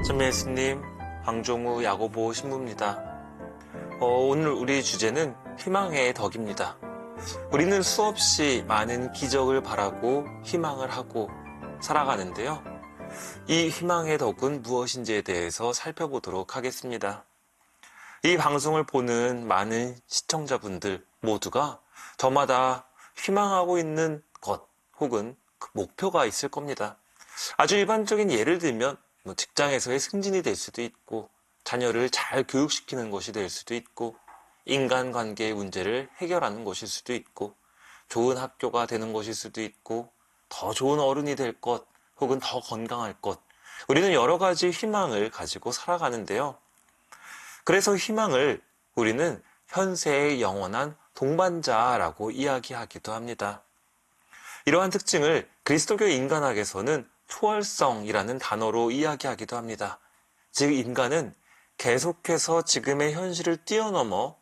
참 예수님, 황종우 야고보 신부입니다. 오늘 우리 주제는 희망의 덕입니다. 우리는 수없이 많은 기적을 바라고 희망을 하고 살아가는데요. 이 희망의 덕은 무엇인지에 대해서 살펴보도록 하겠습니다. 이 방송을 보는 많은 시청자분들 모두가 저마다 희망하고 있는 것 혹은 그 목표가 있을 겁니다. 아주 일반적인 예를 들면 직장에서의 승진이 될 수도 있고, 자녀를 잘 교육시키는 것이 될 수도 있고, 인간관계의 문제를 해결하는 것일 수도 있고, 좋은 학교가 되는 것일 수도 있고, 더 좋은 어른이 될 것, 혹은 더 건강할 것. 우리는 여러 가지 희망을 가지고 살아가는데요. 그래서 희망을 우리는 현세의 영원한 동반자라고 이야기하기도 합니다. 이러한 특징을 그리스도교 인간학에서는 초월성이라는 단어로 이야기하기도 합니다. 즉, 인간은 계속해서 지금의 현실을 뛰어넘어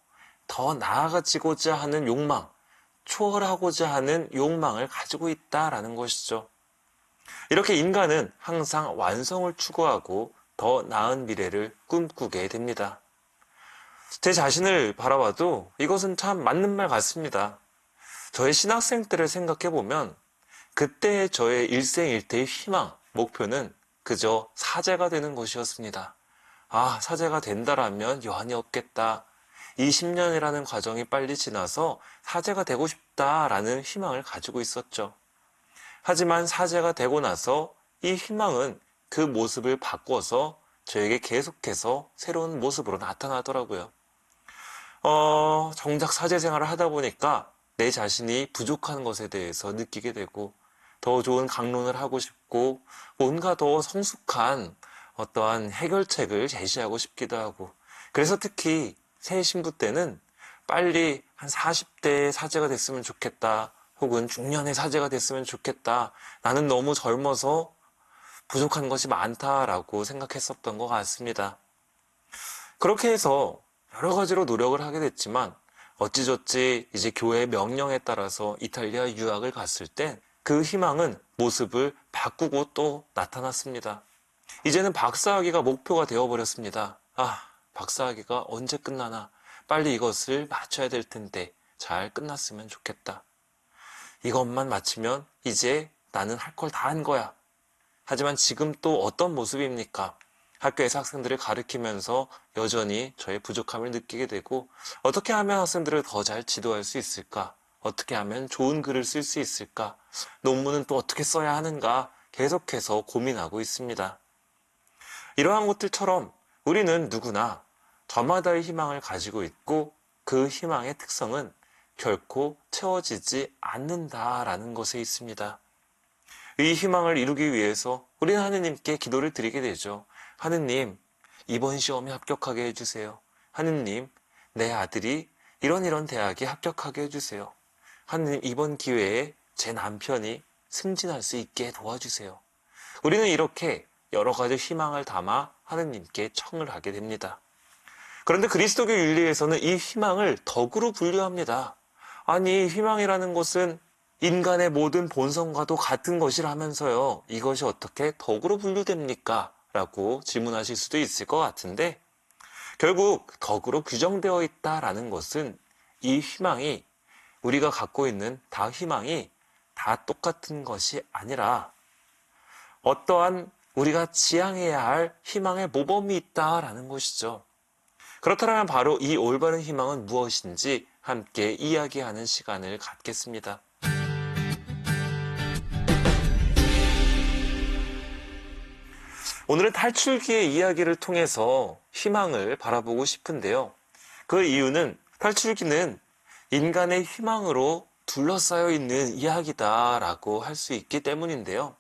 더 나아가지고자 하는 욕망, 초월하고자 하는 욕망을 가지고 있다라는 것이죠. 이렇게 인간은 항상 완성을 추구하고 더 나은 미래를 꿈꾸게 됩니다. 제 자신을 바라봐도 이것은 참 맞는 말 같습니다. 저의 신학생 때를 생각해보면 그때 저의 일생일대의 희망, 목표는 그저 사제가 되는 것이었습니다. 사제가 된다라면 여한이 없겠다. 20년이라는 과정이 빨리 지나서 사제가 되고 싶다라는 희망을 가지고 있었죠. 하지만 사제가 되고 나서 이 희망은 그 모습을 바꿔서 저에게 계속해서 새로운 모습으로 나타나더라고요. 정작 사제 생활을 하다 보니까 내 자신이 부족한 것에 대해서 느끼게 되고, 더 좋은 강론을 하고 싶고, 뭔가 더 성숙한 어떠한 해결책을 제시하고 싶기도 하고, 그래서 특히 새 신부 때는 빨리 한 40대의 사제가 됐으면 좋겠다, 혹은 중년의 사제가 됐으면 좋겠다, 나는 너무 젊어서 부족한 것이 많다라고 생각했었던 것 같습니다. 그렇게 해서 여러 가지로 노력을 하게 됐지만 어찌저찌 이제 교회의 명령에 따라서 이탈리아 유학을 갔을 땐 그 희망은 모습을 바꾸고 또 나타났습니다. 이제는 박사학위가 목표가 되어버렸습니다. 박사학위가 언제 끝나나, 빨리 이것을 마쳐야 될 텐데 잘 끝났으면 좋겠다. 이것만 마치면 이제 나는 할 걸 다 한 거야. 하지만 지금 또 어떤 모습입니까? 학교에서 학생들을 가르치면서 여전히 저의 부족함을 느끼게 되고, 어떻게 하면 학생들을 더 잘 지도할 수 있을까? 어떻게 하면 좋은 글을 쓸 수 있을까? 논문은 또 어떻게 써야 하는가? 계속해서 고민하고 있습니다. 이러한 것들처럼 우리는 누구나 저마다의 희망을 가지고 있고, 그 희망의 특성은 결코 채워지지 않는다라는 것에 있습니다. 이 희망을 이루기 위해서 우리는 하느님께 기도를 드리게 되죠. 하느님, 이번 시험에 합격하게 해주세요. 하느님, 내 아들이 이런 대학에 합격하게 해주세요. 하느님, 이번 기회에 제 남편이 승진할 수 있게 도와주세요. 우리는 이렇게 여러 가지 희망을 담아 하느님께 청을 하게 됩니다. 그런데 그리스도교 윤리에서는 이 희망을 덕으로 분류합니다. 아니, 희망이라는 것은 인간의 모든 본성과도 같은 것이라면서요, 이것이 어떻게 덕으로 분류됩니까? 라고 질문하실 수도 있을 것 같은데, 결국 덕으로 규정되어 있다라는 것은 이 희망이, 우리가 갖고 있는 희망이 다 똑같은 것이 아니라 어떠한 우리가 지향해야 할 희망의 모범이 있다라는 것이죠. 그렇다면 바로 이 올바른 희망은 무엇인지 함께 이야기하는 시간을 갖겠습니다. 오늘은 탈출기의 이야기를 통해서 희망을 바라보고 싶은데요. 그 이유는 탈출기는 인간의 희망으로 둘러싸여 있는 이야기다라고 할 수 있기 때문인데요.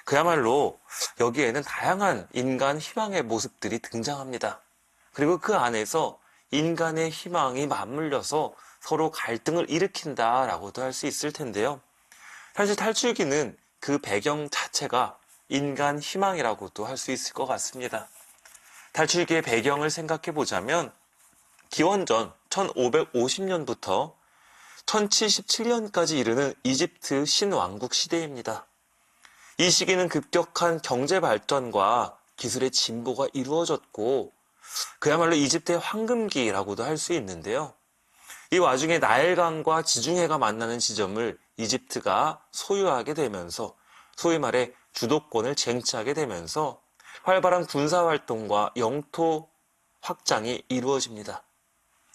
그야말로 여기에는 다양한 인간 희망의 모습들이 등장합니다. 그리고 그 안에서 인간의 희망이 맞물려서 서로 갈등을 일으킨다라고도 할 수 있을 텐데요. 사실 탈출기는 그 배경 자체가 인간 희망이라고도 할 수 있을 것 같습니다. 탈출기의 배경을 생각해 보자면 기원전 1550년부터 1077년까지 이르는 이집트 신왕국 시대입니다. 이 시기는 급격한 경제 발전과 기술의 진보가 이루어졌고 그야말로 이집트의 황금기라고도 할 수 있는데요. 이 와중에 나일강과 지중해가 만나는 지점을 이집트가 소유하게 되면서 소위 말해 주도권을 쟁취하게 되면서 활발한 군사활동과 영토 확장이 이루어집니다.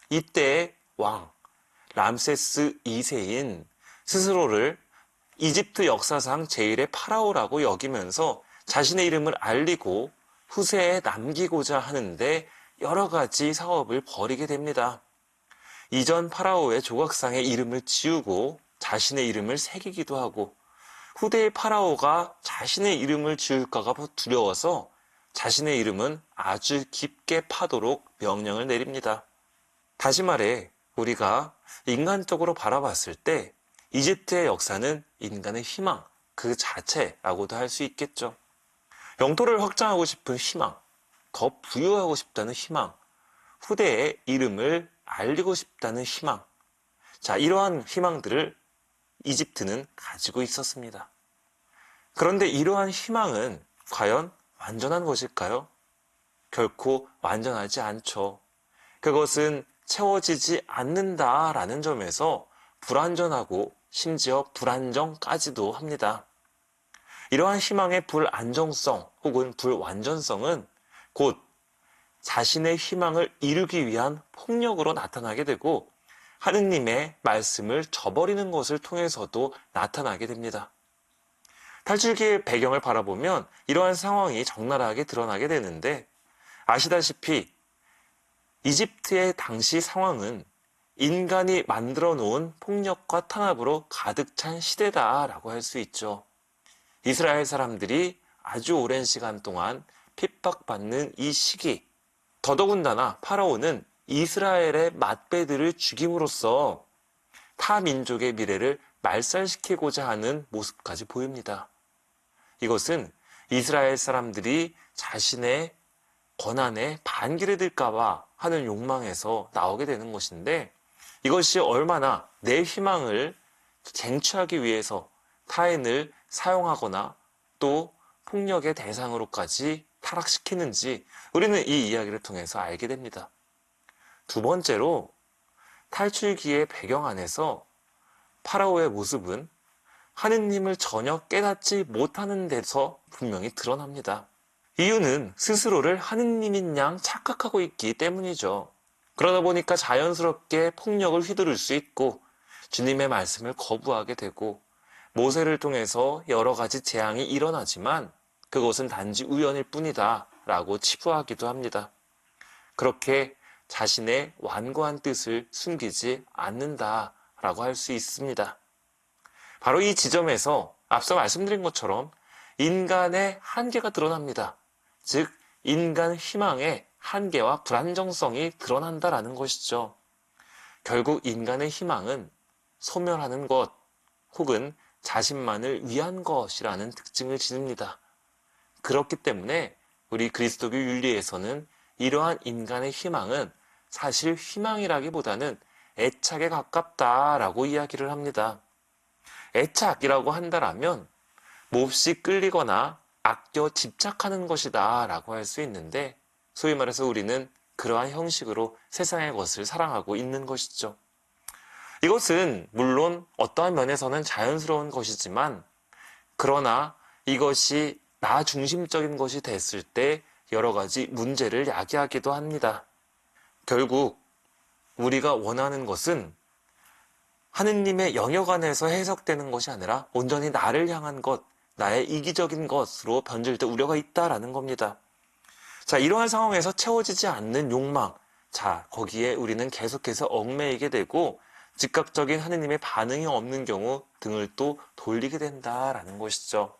이때 왕 람세스 2세인 스스로를 이집트 역사상 제일의 파라오라고 여기면서 자신의 이름을 알리고 후세에 남기고자 하는데 여러 가지 사업을 벌이게 됩니다. 이전 파라오의 조각상에 이름을 지우고 자신의 이름을 새기기도 하고 후대의 파라오가 자신의 이름을 지울까가 두려워서 자신의 이름은 아주 깊게 파도록 명령을 내립니다. 다시 말해 우리가 인간적으로 바라봤을 때 이집트의 역사는 인간의 희망 그 자체라고도 할 수 있겠죠. 영토를 확장하고 싶은 희망, 더 부유하고 싶다는 희망, 후대의 이름을 알리고 싶다는 희망. 자, 이러한 희망들을 이집트는 가지고 있었습니다. 그런데 이러한 희망은 과연 완전한 것일까요? 결코 완전하지 않죠. 그것은 채워지지 않는다라는 점에서 불완전하고 심지어 불안정까지도 합니다. 이러한 희망의 불안정성 혹은 불완전성은 곧 자신의 희망을 이루기 위한 폭력으로 나타나게 되고 하느님의 말씀을 저버리는 것을 통해서도 나타나게 됩니다. 탈출기의 배경을 바라보면 이러한 상황이 적나라하게 드러나게 되는데 아시다시피 이집트의 당시 상황은 인간이 만들어 놓은 폭력과 탄압으로 가득 찬 시대다라고 할 수 있죠. 이스라엘 사람들이 아주 오랜 시간 동안 핍박받는 이 시기, 더더군다나 파라오는 이스라엘의 맏배들을 죽임으로써 타 민족의 미래를 말살시키고자 하는 모습까지 보입니다. 이것은 이스라엘 사람들이 자신의 권한에 반기를 들까봐 하는 욕망에서 나오게 되는 것인데 이것이 얼마나 내 희망을 쟁취하기 위해서 타인을 사용하거나 또 폭력의 대상으로까지 타락시키는지 우리는 이 이야기를 통해서 알게 됩니다. 두 번째로 탈출기의 배경 안에서 파라오의 모습은 하느님을 전혀 깨닫지 못하는 데서 분명히 드러납니다. 이유는 스스로를 하느님인 양 착각하고 있기 때문이죠. 그러다 보니까 자연스럽게 폭력을 휘두를 수 있고 주님의 말씀을 거부하게 되고 모세를 통해서 여러 가지 재앙이 일어나지만 그것은 단지 우연일 뿐이다 라고 치부하기도 합니다. 그렇게 자신의 완고한 뜻을 숨기지 않는다라고 할 수 있습니다. 바로 이 지점에서 앞서 말씀드린 것처럼 인간의 한계가 드러납니다. 즉 인간 희망의 한계와 불안정성이 드러난다라는 것이죠. 결국 인간의 희망은 소멸하는 것 혹은 자신만을 위한 것이라는 특징을 지닙니다. 그렇기 때문에 우리 그리스도교 윤리에서는 이러한 인간의 희망은 사실 희망이라기보다는 애착에 가깝다라고 이야기를 합니다. 애착이라고 한다라면 몹시 끌리거나 아껴 집착하는 것이다 라고 할 수 있는데 소위 말해서 우리는 그러한 형식으로 세상의 것을 사랑하고 있는 것이죠. 이것은 물론 어떠한 면에서는 자연스러운 것이지만 그러나 이것이 나 중심적인 것이 됐을 때 여러 가지 문제를 야기하기도 합니다. 결국 우리가 원하는 것은 하느님의 영역 안에서 해석되는 것이 아니라 온전히 나를 향한 것, 나의 이기적인 것으로 변질 때 우려가 있다라는 겁니다. 자, 이러한 상황에서 채워지지 않는 욕망, 자, 거기에 우리는 계속해서 얽매이게 되고 즉각적인 하느님의 반응이 없는 경우 등을 또 돌리게 된다라는 것이죠.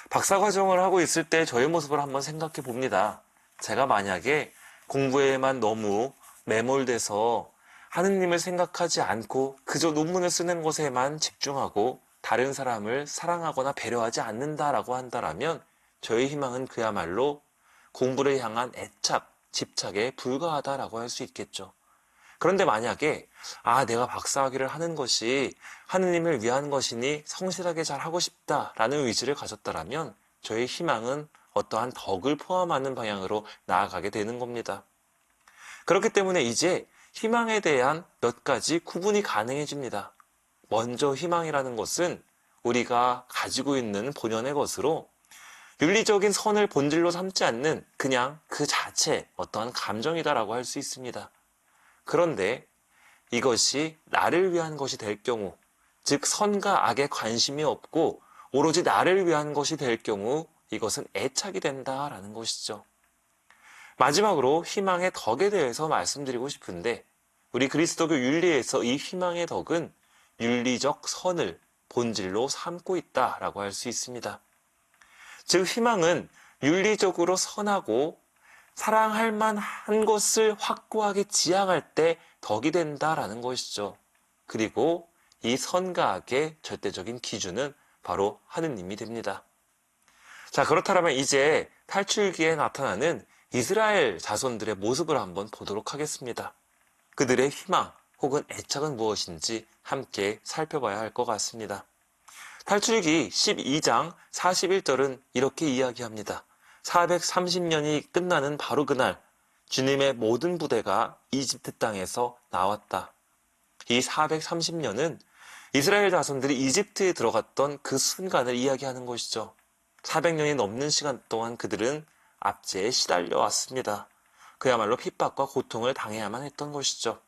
박사과정을 하고 있을 때 저의 모습을 한번 생각해 봅니다. 제가 만약에 공부에만 너무 매몰돼서 하느님을 생각하지 않고 그저 논문을 쓰는 것에만 집중하고 다른 사람을 사랑하거나 배려하지 않는다라고 한다면 저의 희망은 그야말로 공부를 향한 애착, 집착에 불과하다라고 할 수 있겠죠. 그런데 만약에 내가 박사학위를 하는 것이 하느님을 위한 것이니 성실하게 잘 하고 싶다라는 의지를 가졌다라면 저의 희망은 어떠한 덕을 포함하는 방향으로 나아가게 되는 겁니다. 그렇기 때문에 이제 희망에 대한 몇 가지 구분이 가능해집니다. 먼저 희망이라는 것은 우리가 가지고 있는 본연의 것으로 윤리적인 선을 본질로 삼지 않는 그냥 그 자체 어떠한 감정이다라고 할 수 있습니다. 그런데 이것이 나를 위한 것이 될 경우, 즉 선과 악에 관심이 없고 오로지 나를 위한 것이 될 경우 이것은 애착이 된다라는 것이죠. 마지막으로 희망의 덕에 대해서 말씀드리고 싶은데 우리 그리스도교 윤리에서 이 희망의 덕은 윤리적 선을 본질로 삼고 있다라고 할 수 있습니다. 즉 희망은 윤리적으로 선하고 사랑할 만한 것을 확고하게 지향할 때 덕이 된다라는 것이죠. 그리고 이 선과 악의 절대적인 기준은 바로 하느님이 됩니다. 자, 그렇다면 이제 탈출기에 나타나는 이스라엘 자손들의 모습을 한번 보도록 하겠습니다. 그들의 희망 혹은 애착은 무엇인지 함께 살펴봐야 할 것 같습니다. 탈출기 12장 41절은 이렇게 이야기합니다. 430년이 끝나는 바로 그날 주님의 모든 부대가 이집트 땅에서 나왔다. 이 430년은 이스라엘 자손들이 이집트에 들어갔던 그 순간을 이야기하는 것이죠. 400년이 넘는 시간 동안 그들은 압제에 시달려 왔습니다. 그야말로 핍박과 고통을 당해야만 했던 것이죠.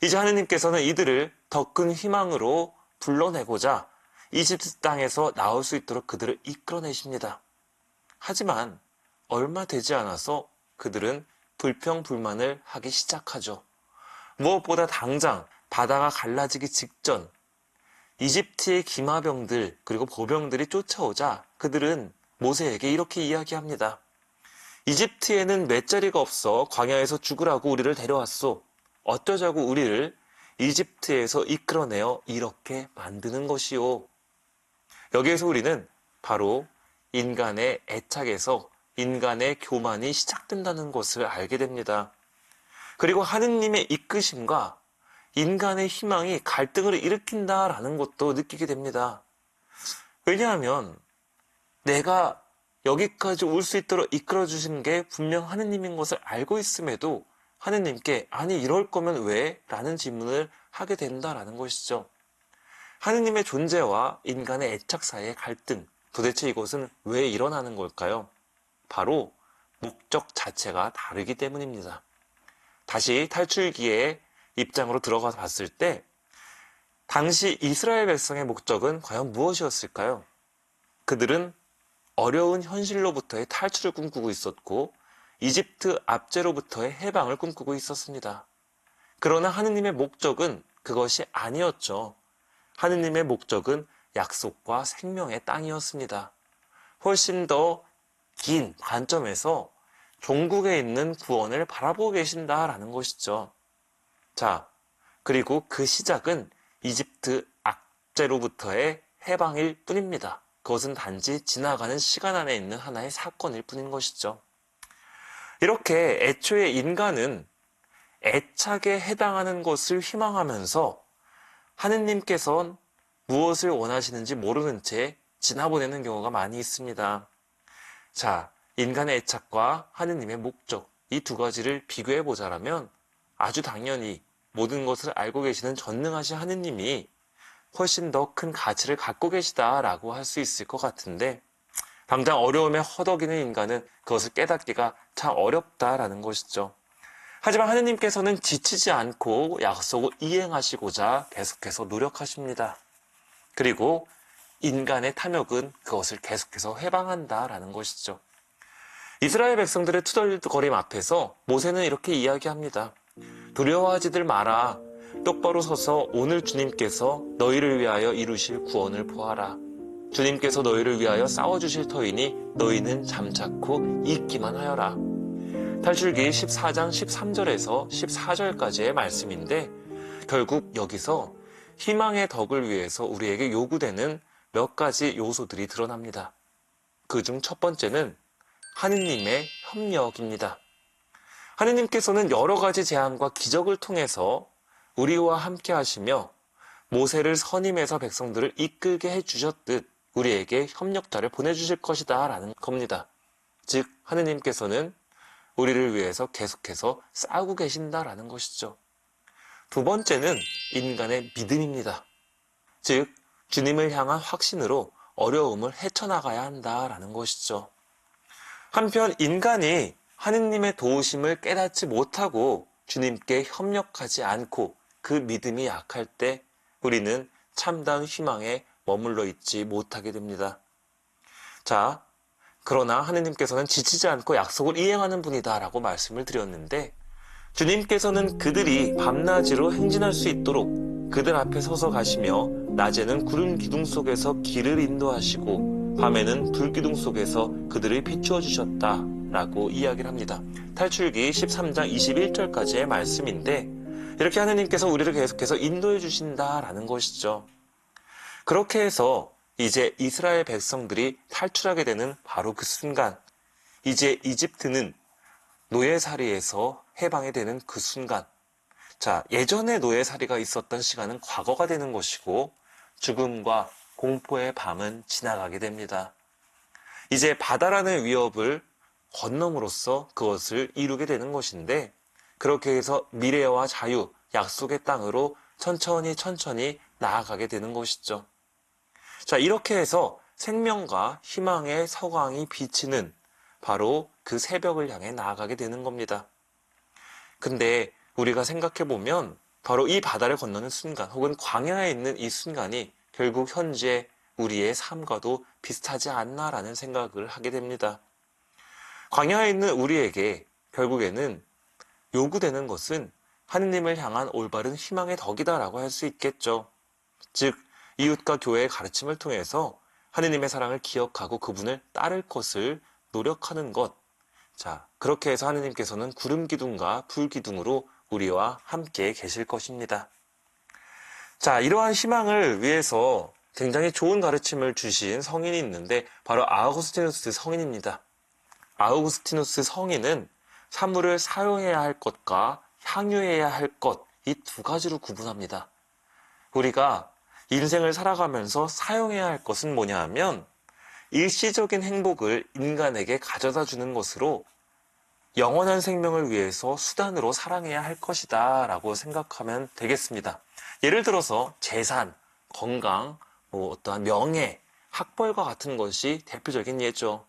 이제 하느님께서는 이들을 더 큰 희망으로 불러내고자 이집트 땅에서 나올 수 있도록 그들을 이끌어내십니다. 하지만 얼마 되지 않아서 그들은 불평불만을 하기 시작하죠. 무엇보다 당장 바다가 갈라지기 직전 이집트의 기마병들 그리고 보병들이 쫓아오자 그들은 모세에게 이렇게 이야기합니다. 이집트에는 맷자리가 없어 광야에서 죽으라고 우리를 데려왔소. 어쩌자고 우리를 이집트에서 이끌어내어 이렇게 만드는 것이오. 여기에서 우리는 바로 인간의 애착에서 인간의 교만이 시작된다는 것을 알게 됩니다. 그리고 하느님의 이끄심과 인간의 희망이 갈등을 일으킨다라는 것도 느끼게 됩니다. 왜냐하면 내가 여기까지 올 수 있도록 이끌어 주신 게 분명 하느님인 것을 알고 있음에도 하느님께 아니 이럴 거면 왜? 라는 질문을 하게 된다라는 것이죠. 하느님의 존재와 인간의 애착 사이의 갈등, 도대체 이것은 왜 일어나는 걸까요? 바로 목적 자체가 다르기 때문입니다. 다시 탈출기의 입장으로 들어가서 봤을 때 당시 이스라엘 백성의 목적은 과연 무엇이었을까요? 그들은 어려운 현실로부터의 탈출을 꿈꾸고 있었고 이집트 압제로부터의 해방을 꿈꾸고 있었습니다. 그러나 하느님의 목적은 그것이 아니었죠. 하느님의 목적은 약속과 생명의 땅이었습니다. 훨씬 더 긴 관점에서 종국에 있는 구원을 바라보고 계신다라는 것이죠. 자, 그리고 그 시작은 이집트 압제로부터의 해방일 뿐입니다. 그것은 단지 지나가는 시간 안에 있는 하나의 사건일 뿐인 것이죠. 이렇게 애초에 인간은 애착에 해당하는 것을 희망하면서 하느님께서는 무엇을 원하시는지 모르는 채 지나보내는 경우가 많이 있습니다. 자, 인간의 애착과 하느님의 목적, 이 두 가지를 비교해 보자라면 아주 당연히 모든 것을 알고 계시는 전능하신 하느님이 훨씬 더 큰 가치를 갖고 계시다라고 할 수 있을 것 같은데 당장 어려움에 허덕이는 인간은 그것을 깨닫기가 참 어렵다라는 것이죠. 하지만 하느님께서는 지치지 않고 약속을 이행하시고자 계속해서 노력하십니다. 그리고 인간의 탐욕은 그것을 계속해서 회방한다라는 것이죠. 이스라엘 백성들의 투덜거림 앞에서 모세는 이렇게 이야기합니다. 두려워하지들 마라. 똑바로 서서 오늘 주님께서 너희를 위하여 이루실 구원을 보아라. 주님께서 너희를 위하여 싸워주실 터이니 너희는 잠자코 있기만 하여라. 탈출기 14장 13절에서 14절까지의 말씀인데 결국 여기서 희망의 덕을 위해서 우리에게 요구되는 몇 가지 요소들이 드러납니다. 그중 첫 번째는 하느님의 협력입니다. 하느님께서는 여러 가지 재앙과 기적을 통해서 우리와 함께 하시며 모세를 선임해서 백성들을 이끌게 해주셨듯 우리에게 협력자를 보내주실 것이다 라는 겁니다. 즉 하느님께서는 우리를 위해서 계속해서 싸우고 계신다라는 것이죠. 두 번째는 인간의 믿음입니다. 즉 주님을 향한 확신으로 어려움을 헤쳐나가야 한다라는 것이죠. 한편 인간이 하느님의 도우심을 깨닫지 못하고 주님께 협력하지 않고 그 믿음이 약할 때 우리는 참다운 희망에 머물러 있지 못하게 됩니다. 자, 그러나 하느님께서는 지치지 않고 약속을 이행하는 분이다 라고 말씀을 드렸는데 주님께서는 그들이 밤낮으로 행진할 수 있도록 그들 앞에 서서 가시며 낮에는 구름 기둥 속에서 길을 인도하시고 밤에는 불 기둥 속에서 그들을 비추어 주셨다 라고 이야기를 합니다. 탈출기 13장 21절까지의 말씀인데 이렇게 하느님께서 우리를 계속해서 인도해 주신다라는 것이죠. 그렇게 해서 이제 이스라엘 백성들이 탈출하게 되는 바로 그 순간, 이제 이집트는 노예살이에서 해방이 되는 그 순간, 자, 예전에 노예살이가 있었던 시간은 과거가 되는 것이고 죽음과 공포의 밤은 지나가게 됩니다. 이제 바다라는 위협을 건너므로써 그것을 이루게 되는 것인데 그렇게 해서 미래와 자유, 약속의 땅으로 천천히 나아가게 되는 것이죠. 자, 이렇게 해서 생명과 희망의 서광이 비치는 바로 그 새벽을 향해 나아가게 되는 겁니다. 근데 우리가 생각해보면 바로 이 바다를 건너는 순간 혹은 광야에 있는 이 순간이 결국 현재 우리의 삶과도 비슷하지 않나라는 생각을 하게 됩니다. 광야에 있는 우리에게 결국에는 요구되는 것은 하느님을 향한 올바른 희망의 덕이다라고 할 수 있겠죠. 즉 이웃과 교회의 가르침을 통해서 하느님의 사랑을 기억하고 그분을 따를 것을 노력하는 것. 자, 그렇게 해서 하느님께서는 구름 기둥과 불 기둥으로 우리와 함께 계실 것입니다. 자, 이러한 희망을 위해서 굉장히 좋은 가르침을 주신 성인이 있는데 바로 아우구스티누스 성인입니다. 아우구스티누스 성인은 사물을 사용해야 할 것과 향유해야 할 것, 이 두 가지로 구분합니다. 우리가 인생을 살아가면서 사용해야 할 것은 뭐냐 하면 일시적인 행복을 인간에게 가져다 주는 것으로 영원한 생명을 위해서 수단으로 사랑해야 할 것이다 라고 생각하면 되겠습니다. 예를 들어서 재산, 건강, 어떠한 명예, 학벌과 같은 것이 대표적인 예죠.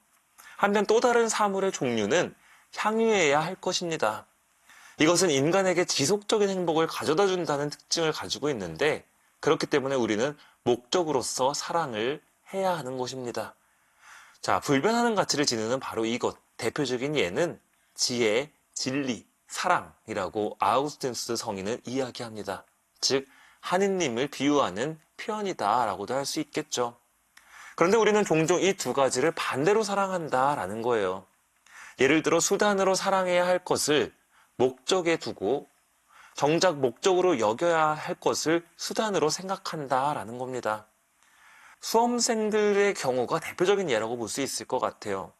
한편 또 다른 사물의 종류는 향유해야 할 것입니다. 이것은 인간에게 지속적인 행복을 가져다 준다는 특징을 가지고 있는데 그렇기 때문에 우리는 목적으로서 사랑을 해야 하는 것입니다. 자, 불변하는 가치를 지니는 바로 이것. 대표적인 예는 지혜, 진리, 사랑이라고 아우구스티누스 성인은 이야기합니다. 즉, 하느님을 비유하는 표현이다라고도 할 수 있겠죠. 그런데 우리는 종종 이 두 가지를 반대로 사랑한다라는 거예요. 예를 들어 수단으로 사랑해야 할 것을 목적에 두고 정작 목적으로 여겨야 할 것을 수단으로 생각한다라는 겁니다. 수험생들의 경우가 대표적인 예라고 볼 수 있을 것 같아요.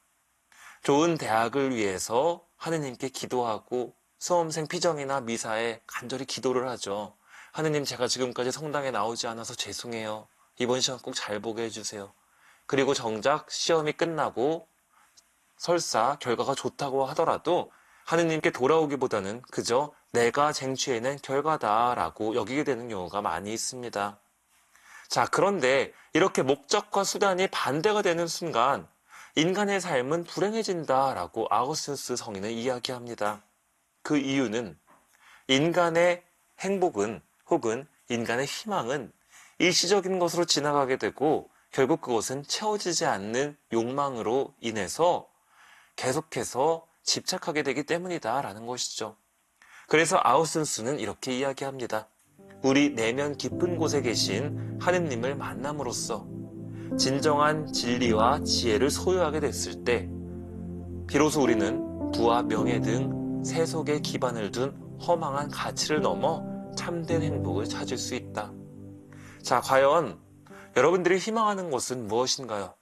좋은 대학을 위해서 하느님께 기도하고 수험생 피정이나 미사에 간절히 기도를 하죠. 하느님, 제가 지금까지 성당에 나오지 않아서 죄송해요. 이번 시험 꼭 잘 보게 해주세요. 그리고 정작 시험이 끝나고 설사 결과가 좋다고 하더라도 하느님께 돌아오기보다는 그저 내가 쟁취해낸 결과다라고 여기게 되는 경우가 많이 있습니다. 자, 그런데 이렇게 목적과 수단이 반대가 되는 순간 인간의 삶은 불행해진다라고 아우구스티누스 성인은 이야기합니다. 그 이유는 인간의 행복은 혹은 인간의 희망은 일시적인 것으로 지나가게 되고 결국 그것은 채워지지 않는 욕망으로 인해서 계속해서 집착하게 되기 때문이다라는 것이죠. 그래서 아우구스티누스는 이렇게 이야기합니다. 우리 내면 깊은 곳에 계신 하느님을 만남으로써 진정한 진리와 지혜를 소유하게 됐을 때 비로소 우리는 부와 명예 등 세속에 기반을 둔 허망한 가치를 넘어 참된 행복을 찾을 수 있다. 자, 과연 여러분들이 희망하는 것은 무엇인가요?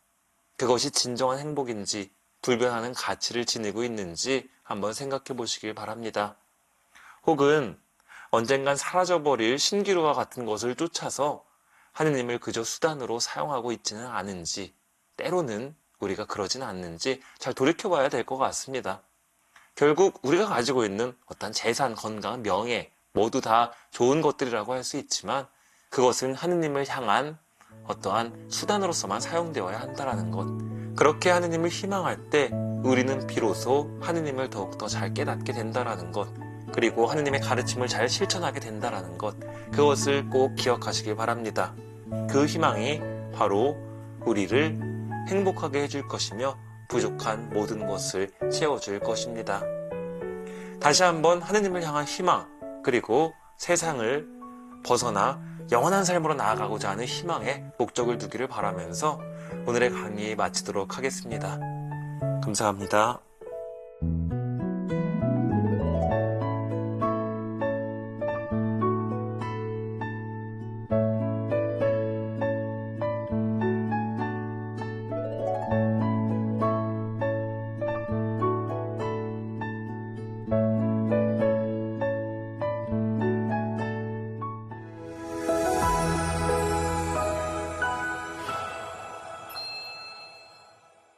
그것이 진정한 행복인지 불변하는 가치를 지니고 있는지 한번 생각해 보시길 바랍니다. 혹은 언젠간 사라져버릴 신기루와 같은 것을 쫓아서 하느님을 그저 수단으로 사용하고 있지는 않은지 때로는 우리가 그러진 않는지 잘 돌이켜봐야 될 것 같습니다. 결국 우리가 가지고 있는 어떤 재산, 건강, 명예 모두 다 좋은 것들이라고 할 수 있지만 그것은 하느님을 향한 어떠한 수단으로서만 사용되어야 한다는 것. 그렇게 하느님을 희망할 때 우리는 비로소 하느님을 더욱더 잘 깨닫게 된다는 것. 그리고 하느님의 가르침을 잘 실천하게 된다는 것. 그것을 꼭 기억하시길 바랍니다. 그 희망이 바로 우리를 행복하게 해줄 것이며 부족한 모든 것을 채워줄 것입니다. 다시 한번 하느님을 향한 희망, 그리고 세상을 벗어나 영원한 삶으로 나아가고자 하는 희망에 목적을 두기를 바라면서 오늘의 강의 마치도록 하겠습니다. 감사합니다.